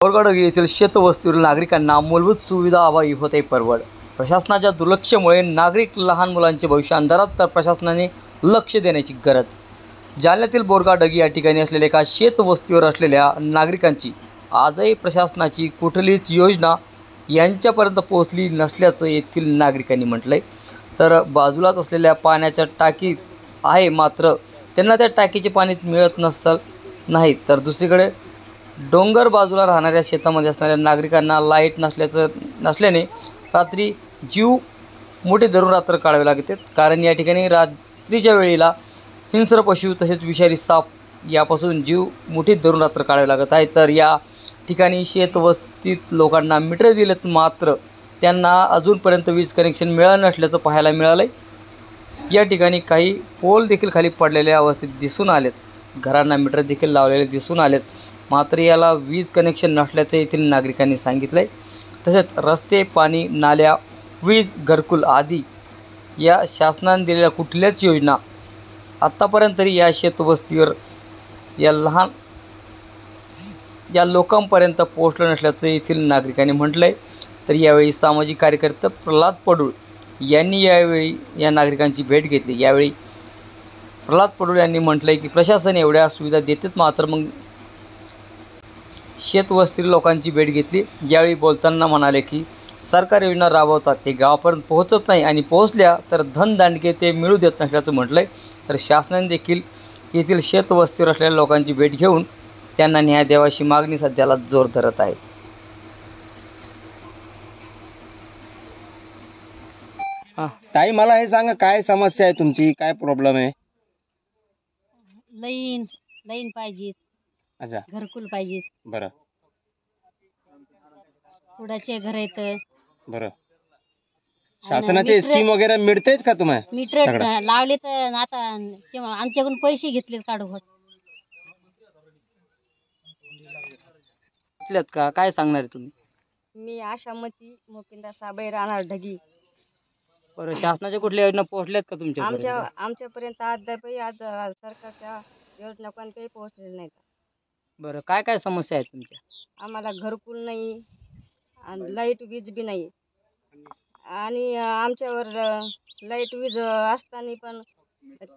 बोरगाव येथील शेतवस्तीवरील नागरिकांना मूलभूत सुविधा अभावी होते परवड. प्रशासनाच्या दुर्लक्षामुळे नागरिक लहान मुलांचे भविष्य अंधारात, तर प्रशासनाने लक्ष देण्याची गरज. जालन्यातील बोरगाव या ठिकाणी असलेल्या एका शेतवस्तीवर असलेल्या नागरिकांची आजही प्रशासनाची कुठलीच योजना यांच्यापर्यंत पोहोचली नसल्याचं येथील नागरिकांनी म्हटलंय. तर बाजूलाच असलेल्या पाण्याच्या टाकी आहे, मात्र त्यांना त्या टाकीचे पाणी मिळत नाही. तर दुसरीकडे डोंगर बाजूला राहणाऱ्या शेतामध्ये असणाऱ्या नागरिकांना लाईट नसल्याने रात्री जीव मुठीत धरून रात्र काढावे लागते. कारण या ठिकाणी रात्रीच्या वेळेला हिंस्र पशु तसेच विषारी साप यापासून जीव मुठीत धरून रात्र काढावे लागत आहे. तर या ठिकाणी शेतवस्तीत लोकांना मीटर दिलेत, मात्र त्यांना अजूनपर्यंत वीज कनेक्शन मिळालं नसल्याचं पाहायला मिळालंय. या ठिकाणी काही पोल देखील खाली पडलेल्या अवस्थेत दिसून आलेत. घरांना मीटर देखील लावलेले दिसून आलेत, मात्र याला वीज कनेक्शन नसल्याचं येथील नागरिकांनी सांगितलं आहे. तसेच रस्ते, पाणी, नाल्या, वीज, घरकुल आदी या शासनाने दिलेल्या कुठल्याच योजना आत्तापर्यंत तरी या शेतवस्तीवर या लोकांपर्यंत पोहोचलं नसल्याचं येथील नागरिकांनी म्हटलं आहे. तर यावेळी सामाजिक कार्यकर्ते प्रल्हाद पडूळ यांनी यावेळी या नागरिकांची भेट घेतली. यावेळी प्रल्हाद पडूळ यांनी म्हटलं आहे की प्रशासन एवढ्या सुविधा देतात, मात्र मग शेतवस्तीतील लोकांची भेट घेतली. यावेळी बोलताना म्हणाले की सरकार योजना राबवतात, ते गावापर्यंत पोहोचत नाही आणि पोहोचल्या तर धनदांडके ते मिळू देत नसल्याचं म्हटलं आहे. तर शासनाने देखील येथील शेतवस्तीवर असलेल्या लोकांची भेट घेऊन त्यांना न्याय द्यावाशी मागणी सध्याला जोर धरत आहे. ताई, मला हे सांगा, काय समस्या आहे तुमची, काय प्रॉब्लेम आहे? लाईन पाहिजे, अच्छा, घरकुल पाहिजे, बरं कुडाचे घर आहेत, बरं. शासनाचे स्कीम वगैरे मिळतेच का तुम्हाला? मीटर लावले तर आता आमच्याकडून पैसे घेतले काढून. का काय सांगणार तुम्ही? मी आशामती मोकिंदा साबळे राहणार ढगी. बरं, शासनाच्या कुठल्या योजना पोहोचल्यात का आमच्यापर्यंत आज सरकारच्या योजना कोणत्याही पोहोचलेल्या नाहीत. बरं, काय काय समस्या आहेत तुमच्या? आम्हाला घरकुल नाही आणि लाईट वीज बी नाही, आणि आमच्यावर लाईट वीज असताना पण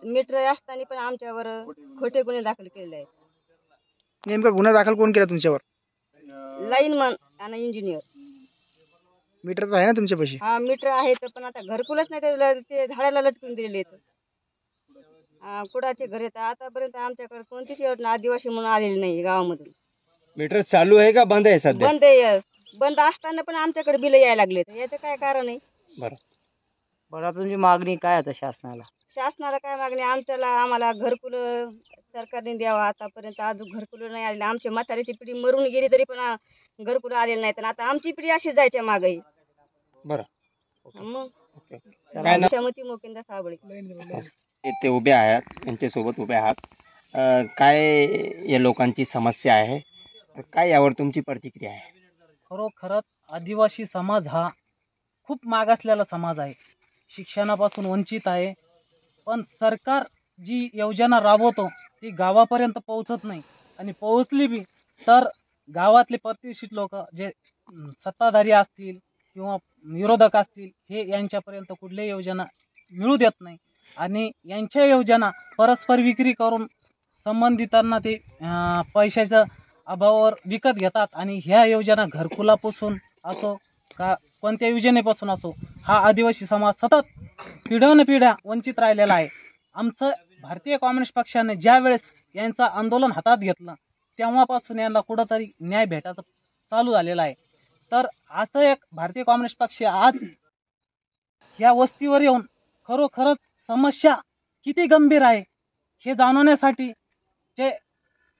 मीटर असताना पण आमच्यावर खोटे गुन्हे दाखल केलेले आहेत. नेमका गुन्हा दाखल कोण केला तुमच्यावर? लाईनमन आणि इंजिनियर. मीटर तर आहे ना तुमच्यापाशी? हा, मीटर आहे, तर पण आता घरकुलच नाही, ते झाडाला लटकून दिलेले आहेत. कुडाचे घर आहेत. आतापर्यंत आमच्याकडे कोणतीच योजना आदिवासी म्हणून आलेली नाही गावामधून. मीटर चालू आहे का बंद आहे सध्या? बंद आहे. बंद असताना पण आमच्याकडे बिल यायला लागले, याचं काय कारण आहे? बरं, आता तुमची मागणी काय आता शासनाला? शासनाला काय मागणी? आम्हाला घरकुल सरकारने द्यावा. आतापर्यंत अजून घरकुल नाही आलेलं. आमच्या म्हाताऱ्याची पिढी मरून गेली तरी पण घरकुल आलेलं नाही, तर आता आमची पिढी अशी जायच्या मागे. बरं, मग काय आशामती मोकिंदा साबळे इथे उभे आहात, त्यांच्यासोबत उभे आहात. काय या लोकांची समस्या आहे, काय यावर तुमची प्रतिक्रिया आहे? खरोखरच आदिवासी समाज हा खूप मागासलेला समाज आहे, शिक्षणापासून वंचित आहे. पण सरकार जी योजना राबवतो ती गावापर्यंत पोहोचत नाही, आणि पोहोचली बी तर गावातले प्रतिष्ठित लोक जे सत्ताधारी असतील किंवा विरोधक असतील, हे यांच्यापर्यंत कुठलीही योजना मिळू देत नाही, आणि यांच्या योजना परस्पर विक्री करून संबंधितांना ते पैशाच्या अभावावर विकत घेतात. आणि ह्या योजना घरकुलापासून असो का कोणत्या योजनेपासून असो, हा आदिवासी समाज सतत पिढ्यानपिढ्या वंचित राहिलेला आहे. आमचं भारतीय कम्युनिस्ट पक्षाने ज्या वेळेस यांचं आंदोलन हातात घेतलं तेव्हापासून यांना कुठंतरी न्याय भेटायचं चालू झालेला आहे. तर असं एक भारतीय कम्युनिस्ट पक्ष आज या वस्तीवर येऊन खरोखरच समस्या किती गंभीर आहे हे जाणवण्यासाठी जे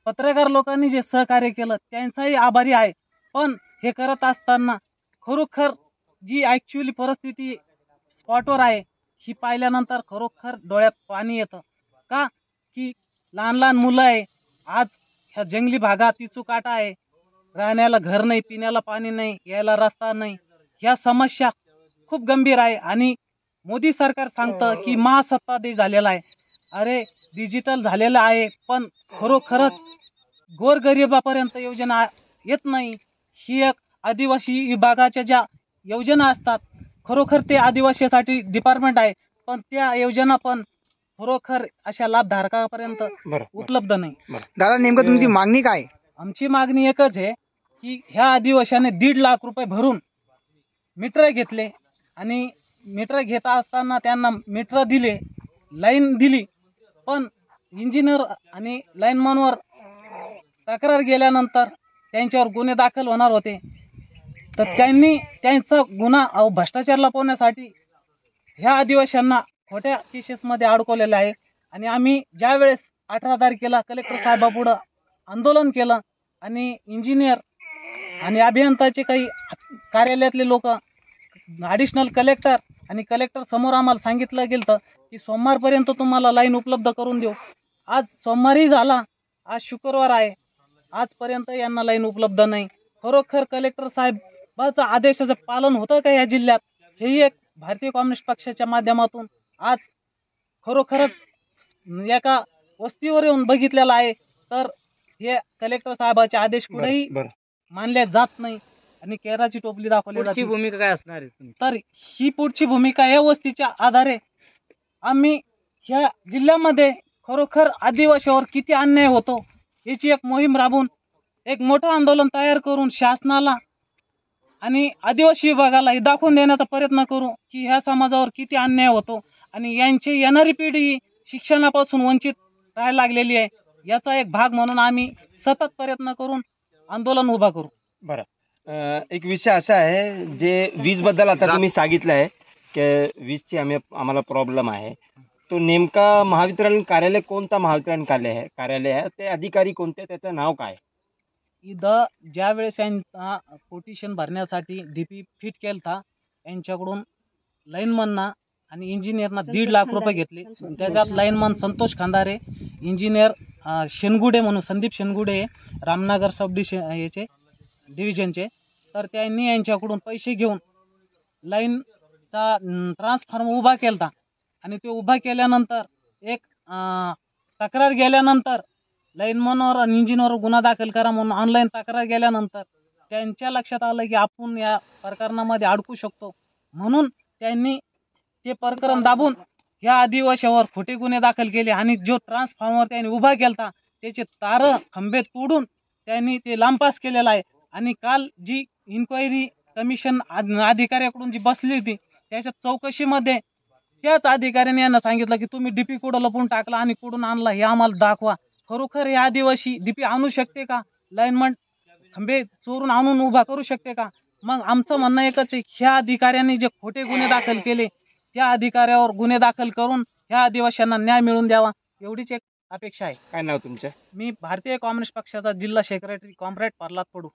पत्रकार लोकांनी जे सहकार्य केलं त्यांचाही आभारी आहे. पण हे करत असताना खरोखर जी ॲक्च्युअली परिस्थिती स्पॉटवर आहे ही पाहिल्यानंतर खरोखर डोळ्यात पाणी येतं. का की लहान लहान मुलं आहे, आज ह्या जंगली भागात इचूकाटा आहे, राहण्याला घर नाही, पिण्याला पाणी नाही, यायला रस्ता नाही. ह्या समस्या खूप गंभीर आहे. आणि मोदी सरकार सांगतं की महासत्ता देश झालेला आहे. अरे, डिजिटल झालेलं आहे, पण खरोखरच गोरगरिबापर्यंत योजना येत नाही. ही एक आदिवासी विभागाच्या ज्या योजना असतात, खरोखर ते आदिवासीसाठी डिपार्टमेंट आहे, पण त्या योजना पण खरोखर अशा लाभधारकापर्यंत बरं उपलब्ध नाही. दादा नेमकं तुमची मागणी काय? आमची मागणी एकच आहे की ह्या आदिवाशाने 1.5 लाख रुपये भरून मीटर घेतले आणि मीटर घेत असताना त्यांना मीटर दिले, लाईन दिली, पण इंजिनियर आणि लाईनमॅनवर तक्रार गेल्यानंतर त्यांच्यावर गुन्हे दाखल होणार होते. तर त्यांनी त्यांचा गुन्हा भ्रष्टाचार लपवण्यासाठी ह्या आदिवाशांना खोट्या केसेसमध्ये अडकवलेलं आहे. आणि आम्ही ज्यावेळेस 18 तारखेला कलेक्टर साहेबापुढं आंदोलन केलं आणि इंजिनियर आणि अभियंताचे काही कार्यालयातले लोक ॲडिशनल कलेक्टर आणि कलेक्टर समोर आम्हाला सांगितलं गेलं की सोमवारपर्यंत तुम्हाला लाईन उपलब्ध करून देऊ. आज सोमवारी झाला, आज शुक्रवार आहे, आजपर्यंत यांना लाईन उपलब्ध नाही. खरोखर कलेक्टर साहेबाचं आदेशाचं पालन होतं का या जिल्ह्यात, हेही एक भारतीय कम्युनिस्ट पक्षाच्या माध्यमातून आज खरोखरच एका वस्तीवर येऊन बघितलेलं आहे. तर हे कलेक्टर साहेबाचे आदेश कुठेही मानले जात नाही आणि केराची टोपली दाखवली जाते. भूमिका काय असणार आहे? तर ही पुढची भूमिका या वस्तीच्या आधारे आम्ही ह्या जिल्ह्यामध्ये खरोखर आदिवासीवर किती अन्याय होतो याची एक मोहीम राबवून एक मोठं आंदोलन तयार करून शासनाला आणि आदिवासी विभागाला हे दाखवून देण्याचा प्रयत्न करू की ह्या समाजावर किती अन्याय होतो आणि यांची येणारी पिढी शिक्षणापासून वंचित राहायला लागलेली आहे. याचा एक भाग म्हणून आम्ही सतत प्रयत्न करून आंदोलन उभा करू. बरं, एक विषय असा आहे जे वीजबद्दल आता तुम्ही सांगितलं आहे की वीजची आम्हाला प्रॉब्लेम आहे, तो नेमका महावितरण कार्यालय कोणता महावितरण कार्यालय आहे, ते अधिकारी कोणते, त्याचं नाव काय? इथं ज्यावेळेस यांचा कोटेशन भरण्यासाठी डीपी फिट केलता, यांच्याकडून लाईनमनना आणि इंजिनियरना 1.5 लाख रुपये घेतले. त्याच्यात लाईनमन संतोष खांदारे, इंजिनियर शेनगुडे म्हणून संदीप शेनगुडे, रामनगर सब डिव्हिजनचे. तर त्यांनी यांच्याकडून पैसे घेऊन लाईनचा ट्रान्सफॉर्मर उभा केलता आणि ते उभा केल्यानंतर एक तक्रार गेल्यानंतर लाईनमनवर आणि इंजिनियरवर गुन्हा दाखल करा म्हणून ऑनलाईन तक्रार गेल्यानंतर त्यांच्या लक्षात आलं की आपण या प्रकरणामध्ये अडकू शकतो, म्हणून त्यांनी ते प्रकरण दाबून ह्या आदिवासीवर खोटे गुन्हे दाखल केले आणि जो ट्रान्सफॉर्मर त्यांनी उभा केलता त्याचे तार खंबे तोडून त्यांनी ते लांबपास केलेला आहे. आणि काल जी इन्क्वायरी कमिशन अधिकाऱ्याकडून जी बसली होती त्याच्या चौकशीमध्ये त्याच अधिकाऱ्याने यांना सांगितलं की तुम्ही डीपी कुठं लपवून टाकला आणि कुठून आणला हे आम्हाला दाखवा. खरोखर हे आदिवासी डीपी आणू शकते का? लाईनमन खंबे चोरून आणून उभा करू शकते का? मग आमचं म्हणणं एकच आहे, ह्या अधिकाऱ्यांनी जे खोटे गुन्हे दाखल केले त्या अधिकाऱ्यावर गुन्हे दाखल करून ह्या आदिवासींना न्याय मिळवून द्यावा, एवढीच एक अपेक्षा आहे. काय नाव तुमचं? मी भारतीय कम्युनिस्ट पक्षाचा जिल्हा सेक्रेटरी कॉम्रेड प्रल्हाद पडू.